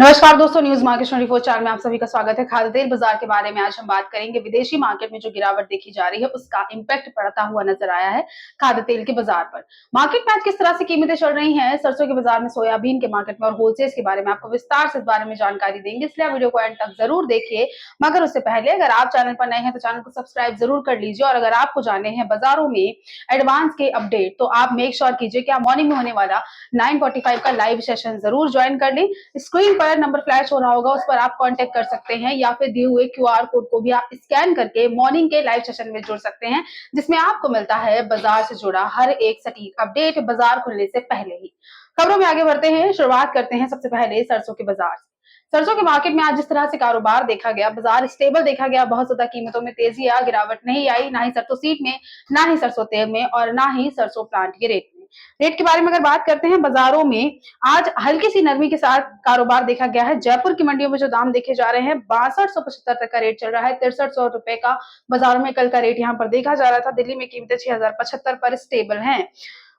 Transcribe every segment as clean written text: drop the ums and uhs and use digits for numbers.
नमस्कार दोस्तों, news market 24 में आप सभी का स्वागत है। खाद्य तेल बाजार के बारे में आज हम बात करेंगे। विदेशी मार्केट में जो गिरावट देखी जा रही है उसका इंपैक्ट पड़ता हुआ नजर आया है खाद्य तेल के बाजार पर। मार्केट में आज किस तरह से कीमतें चल रही हैं सरसों के बाजार में, सोयाबीन के मार्केट में और होलसेल के बारे में आपको विस्तार से इस बारे में जानकारी देंगे, इसलिए वीडियो को एंड तक जरूर देखिए। मगर उससे पहले अगर आप चैनल पर नए हैं तो चैनल को सब्सक्राइब जरूर कर लीजिए, और अगर आपको जाने हैं बाजारों में एडवांस के अपडेट तो आप मेक श्योर कीजिए कि आप मॉर्निंग में होने वाला 9:45 का लाइव सेशन जरूर ज्वाइन कर लें। स्क्रीन पर नंबर फ्लैश हो रहा होगा, उस पर आप कांटेक्ट कर सकते हैं, या फिर दिए हुए क्यूआर कोड को भी आप स्कैन करके मॉर्निंग के लाइव सेशन में जुड़ सकते हैं, जिसमें आपको मिलता है बाजार से जुड़ा हर एक सटीक अपडेट बाजार खुलने से पहले ही। खबरों में आगे बढ़ते हैं, शुरुआत करते हैं सबसे पहले सरसों के बाजार से। सरसों के मार्केट में आज जिस तरह से कारोबार देखा गया, बाजार स्टेबल देखा गया, बहुत ज्यादा कीमतों में तेजी या गिरावट नहीं आई, ना ही सरसों सीड में, ना ही सरसों तेल में, और ना ही सरसों प्लांट के रेट में। रेट के बारे में अगर बात करते हैं, बाजारों में आज हल्की सी नरमी के साथ कारोबार देखा गया है। जयपुर की मंडियों में जो दाम देखे जा रहे हैं, 6275 तक का रेट चल रहा है। 6300 रुपए का बाजारों में कल का रेट यहाँ पर देखा जा रहा था। दिल्ली में कीमतें 6075 पर स्टेबल हैं।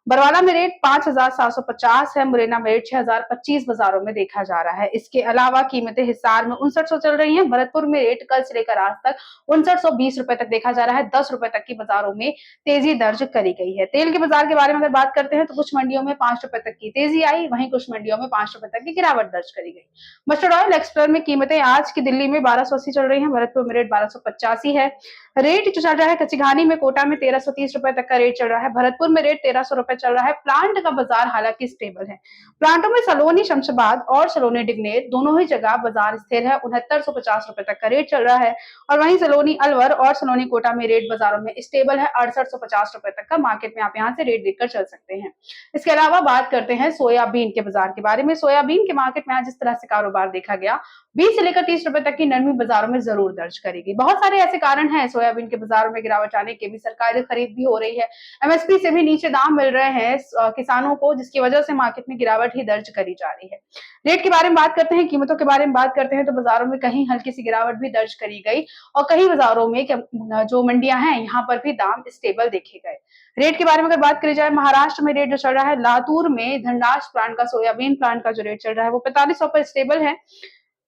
बरवाला में रेट 5750 है। मुरैना में रेट 6025 बाजारों में देखा जा रहा है। इसके अलावा कीमतें हिसार में 5900 चल रही हैं। भरतपुर में रेट कल से लेकर आज तक 5920 रुपए तक देखा जा रहा है। 10 रुपए तक की बाजारों में तेजी दर्ज करी गई है। तेल के बाजार के बारे में अगर बात करते हैं तो कुछ मंडियों में 5 रुपए तक की तेजी आई, वहीं कुछ मंडियों में 5 रुपए तक की गिरावट दर्ज करी गई। मस्टर्ड ऑयल एक्सप्लोर में कीमतें आज की दिल्ली में 1280 चल रही है। भरतपुर में रेट 1285 है। रेट जो चल रहा है कचिघानी में, कोटा में 1330 रुपए तक का रेट चल रहा है। भरतपुर में रेट 1300 रुपए चल रहा है। प्लांट का बाजार हालांकि स्टेबल है। प्लांटों में सलोनी शमशाबाद और सलोनी डिग्नेर दोनों ही जगह बाजार स्थिर है। 6950 रुपए तक का रेट चल रहा है। और वहीं सलोनी अलवर और सलोनी कोटा में रेट बाजारों में स्टेबल है। 6850 रुपए तक का मार्केट में आप यहाँ से रेट देखकर चल सकते हैं। इसके अलावा बात करते हैं सोयाबीन के बाजार के बारे में। सोयाबीन के मार्केट में आज इस तरह से कारोबार देखा गया, 20 से लेकर 30 रुपए तक की नरमी बाजारों में जरूर दर्ज करेगी। बहुत सारे ऐसे कारण हैं सोयाबीन के बाजारों में गिरावट आने के भी। सरकारी खरीद भी हो रही है, एमएसपी से भी नीचे दाम मिल रहे हैं किसानों को, जिसकी वजह से मार्केट में गिरावट ही दर्ज करी जा रही है। रेट के बारे में बात करते हैं, कीमतों के बारे में बात करते हैं तो बाजारों में कहीं हल्की सी गिरावट भी दर्ज करी गई, और कई बाजारों में जो मंडियां हैं यहाँ पर भी दाम स्टेबल देखे गए। रेट के बारे में अगर बात करी जाए, महाराष्ट्र में रेट जो चल रहा है, लातूर में धनराज प्लांट का, सोयाबीन प्लांट का जो रेट चल रहा है वो 4500 पर स्टेबल है।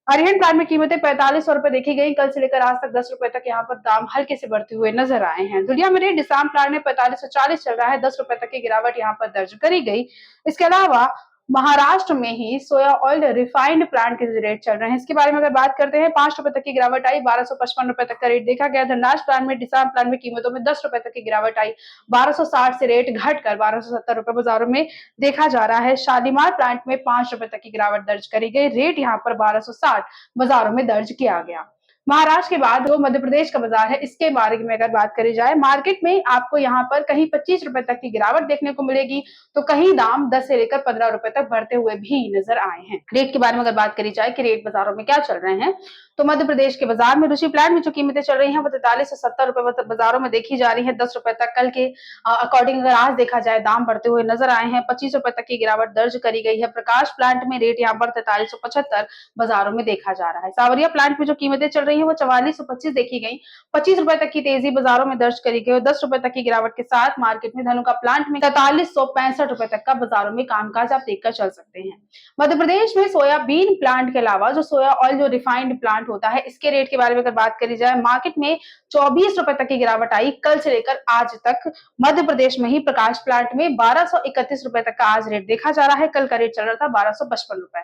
अरिहंत प्लांट में कीमतें 4500 रुपए देखी गई। कल से लेकर आज तक 10 रुपए तक यहाँ पर दाम हल्के से बढ़ते हुए नजर आए हैं। दुनिया में रेट डिसाम प्लांट में 4540 चल रहा है। 10 रुपए तक की गिरावट यहाँ पर दर्ज करी गई। इसके अलावा महाराष्ट्र में ही सोया ऑयल रिफाइंड प्लांट के रेट चल रहे हैं। इसके बारे में अगर बात करते हैं, 5 रुपए तक की गिरावट आई, 1255 रुपए तक का रेट देखा गया। धनराज प्लांट में, डिसाम प्लांट में कीमतों में 10 रुपए तक की गिरावट आई, 1260 से रेट घटकर 1270 रुपए बाजारों में देखा जा रहा है। शालीमार प्लांट में 5 रुपए तक की गिरावट दर्ज करी गई, रेट यहाँ पर 1260 बाजारों में दर्ज किया गया। महाराष्ट्र के बाद जो मध्य प्रदेश का बाजार है, इसके बारे में अगर बात करी जाए, मार्केट में आपको यहाँ पर कहीं 25 रुपए तक की गिरावट देखने को मिलेगी, तो कहीं दाम 10 से लेकर 15 रुपए तक बढ़ते हुए भी नजर आए हैं। रेट के बारे में अगर बात करी जाए कि रेट बाजारों में क्या चल रहे हैं, तो मध्य प्रदेश के बाजार में रुचि प्लांट में जो कीमतें चल रही हैं वो 43 से 70 रुपए बाजारों में देखी जा रही है। 10 रुपए तक कल के अकॉर्डिंग अगर आज देखा जाए, दाम बढ़ते हुए नजर आए हैं। 25 रुपए तक की गिरावट दर्ज करी गई है। प्रकाश प्लांट में रेट यहाँ पर 4375 बाजारों में देखा जा रहा है। सावरिया प्लांट में जो कीमतें चल रही है वो 4425 देखी गई। 25 रुपए तक की तेजी बाजारों में दर्ज करी गई, और 10 रुपए तक की गिरावट के साथ मार्केट में धनुका प्लांट में 4365 रुपए तक का बाजारों में कामकाज आप देखकर चल सकते हैं। मध्य प्रदेश में सोयाबीन प्लांट के अलावा जो सोया ऑयल जो रिफाइंड प्लांट होता है, इसके रेट के बारे में अगर बात करी जाए, मार्केट में 24 रुपए तक की गिरावट आई कल से लेकर आज तक। मध्य प्रदेश में ही प्रकाश प्लांट में 1231 रुपए तक का आज रेट देखा जा रहा है। कल का रेट चल रहा था 1255 रुपए।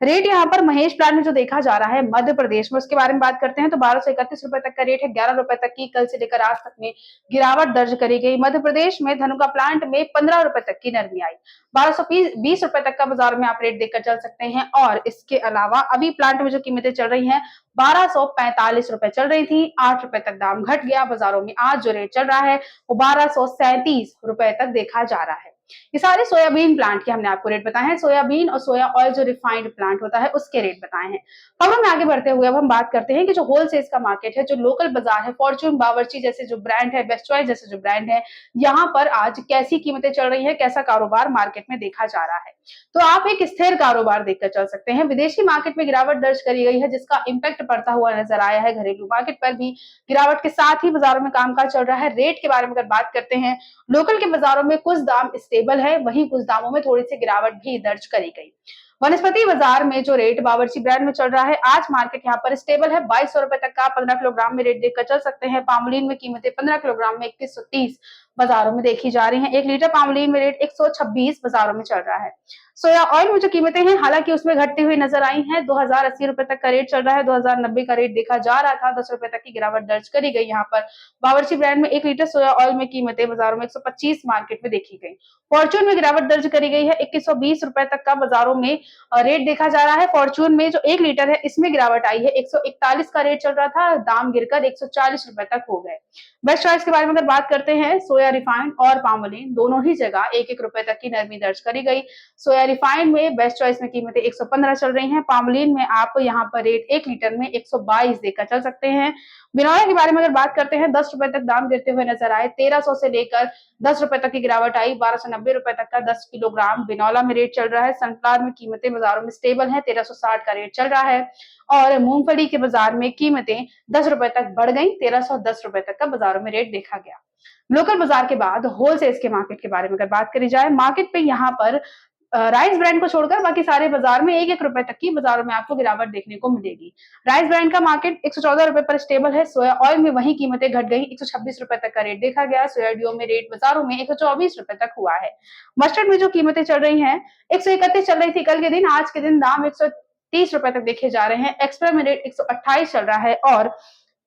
रेट यहाँ पर महेश प्लांट में जो देखा जा रहा है मध्य प्रदेश में, उसके बारे में बात करते हैं तो 1231 रुपए तक का रेट है। 11 रुपए तक की कल से लेकर आज तक में गिरावट दर्ज करी गई। मध्य प्रदेश में धनुका प्लांट में 15 रुपए तक की नरमी आई। 1220 रुपए तक का बाजार में आप रेट देखकर चल सकते हैं। और इसके अलावा अभी प्लांट में जो कीमतें चल रही हैं, 1245 रुपए चल रही थी, 8 रुपए तक दाम घट गया। बाजारों में आज जो रेट चल रहा है वो 1237 रुपए तक देखा जा रहा है। ये सारे सोयाबीन प्लांट के हमने आपको रेट बताए हैं। सोयाबीन और सोया ऑयल जो रिफाइंड प्लांट होता है उसके रेट बताए हैं। खबरों में आगे बढ़ते हुए अब हम बात करते हैं कि जो होलसेल का मार्केट है, जो लोकल बाजार है, फॉर्च्यून बावर्ची जैसे जो ब्रांड है, बेस्ट चॉइस जैसे जो ब्रांड है, यहाँ पर आज कैसी कीमतें चल रही है, कैसा कारोबार मार्केट में देखा जा रहा है, तो आप एक स्थिर कारोबार देखकर चल सकते हैं। विदेशी मार्केट में गिरावट दर्ज करी गई है, जिसका इंपैक्ट पड़ता हुआ नजर आया है। घरेलू मार्केट पर भी गिरावट के साथ ही बाजारों में कामकाज चल रहा है। रेट के बारे में अगर बात करते हैं, लोकल के बाजारों में कुछ दाम स्टेबल है, वहीं कुछ दामों में थोड़ी सी गिरावट भी दर्ज करी गई। वनस्पति बाजार में जो रेट बावर्ची ब्रांड में चल रहा है, आज मार्केट यहाँ पर स्टेबल है। 2200 रुपए तक का 15 किलोग्राम में रेट देखकर चल सकते हैं। पामोलिन में कीमतें 15 किलोग्राम में 2130 बाजारों में देखी जा रही हैं। 1 लीटर पामोलिन में रेट 126 बाजारों में चल रहा है। सोया ऑयल में जो कीमतें हैं, हालांकि उसमें घटती हुई नजर आई हैं। 2080 रुपए तक का रेट चल रहा है। 2090 का रेट देखा जा रहा था। 10 रुपए तक की गिरावट दर्ज करी गई। यहाँ पर बावर्ची ब्रांड में 1 लीटर सोया ऑयल में कीमतें बाजारों में 125 मार्केट में देखी गई। फॉर्चून में गिरावट दर्ज करी गई है। 2120 रुपए तक का बाजारों में रेट देखा जा रहा है। फॉर्चून में जो 1 लीटर है, इसमें गिरावट आई है। 141 का रेट चल रहा था, दाम गिरकर 140 रुपए तक हो गए। बेस्ट चॉइस के बारे में अगर बात करते हैं, सोया रिफाइंड और पामोलिन दोनों ही जगह 1-1 रुपए तक की नरमी दर्ज करी गई। सोया रिफाइंड में बेस्ट चॉइस में कीमतें 115 चल रही हैं। पामोलिन में आप यहाँ पर रेट 1 लीटर में 122 देकर चल सकते हैं। बिनौला के बारे में अगर बात करते हैं, 10 रुपए तक दाम गिरते हुए नजर आए। 1300 से लेकर 10 रुपए तक की गिरावट आई। 1290 रुपए तक का 10 किलोग्राम बिनौला में रेट चल रहा है। सनफ्लावर में कीमतें बाजारों में स्टेबल है। 1360 का रेट चल रहा है। और मूंगफली के बाजार में कीमतें 10 रुपए तक बढ़ गई। 1310 रुपए तक का बाजारों में रेट देखा गया। लोकल बाजार के बाद होलसेल के मार्केट के बारे में अगर बात करी जाए, मार्केट पे यहाँ पर राइस ब्रांड को छोड़कर बाकी सारे बाजार में 1-1 रुपए तक की बाजारों में आपको गिरावट देखने को मिलेगी। राइस ब्रांड का मार्केट 114 रुपए पर स्टेबल है। सोया ऑयल में वही कीमतें घट गई। 126 रुपए तक का रेट देखा गया। सोया डियो में रेट बाजारों में 124 रुपए तक हुआ है। मस्टर्ड में जो कीमतें चल रही हैं, 131 चल रही थी कल के दिन, आज के दिन दाम 130 रुपए तक देखे जा रहे हैं। एक्सप्रेस में रेट 128 चल रहा है। और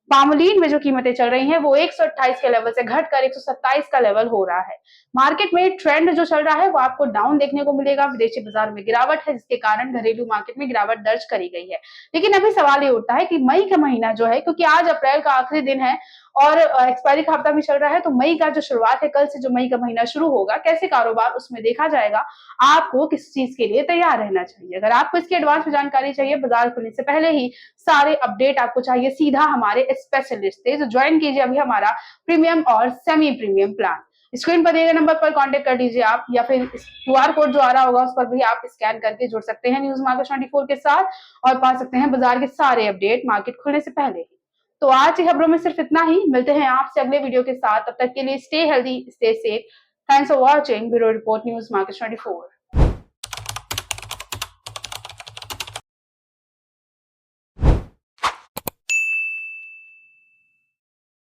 पामोलिन में जो कीमतें चल रही हैं, वो 128 के लेवल से घटकर 127 का लेवल हो रहा है। मार्केट में ट्रेंड जो चल रहा है, वो आपको डाउन देखने को मिलेगा। विदेशी बाजार में गिरावट है, जिसके कारण घरेलू मार्केट में गिरावट दर्ज करी गई है। लेकिन अभी सवाल ये उठता है कि मई का महीना जो है, क्योंकि आज अप्रैल का आखिरी दिन है और एक्सपायरी का हफ्ता भी चल रहा है, तो मई का जो शुरुआत है, कल से जो मई का महीना शुरू होगा, कैसे कारोबार उसमें देखा जाएगा, आपको किस चीज के लिए तैयार रहना चाहिए। अगर आपको इसकी एडवांस में जानकारी चाहिए, बाजार खुलने से पहले ही सारे अपडेट आपको चाहिए, सीधा हमारे स्पेशलिस्ट से ज्वाइन कीजिए अभी हमारा प्रीमियम और सेमी प्रीमियम प्लान। स्क्रीन पर दिए गए नंबर पर कांटेक्ट कर लीजिए आप, या फिर QR कोड जो आ रहा होगा उस पर भी आप स्कैन करके जुड़ सकते हैं न्यूज मार्केट 24 के साथ और पा सकते हैं बाजार के सारे अपडेट मार्केट खुलने से पहले ही। तो आज की खबरों में सिर्फ इतना ही। मिलते हैं आपसे अगले वीडियो के साथ। तब तक के लिए stay healthy, stay safe. Thanks for watching. Bureau report news market 24।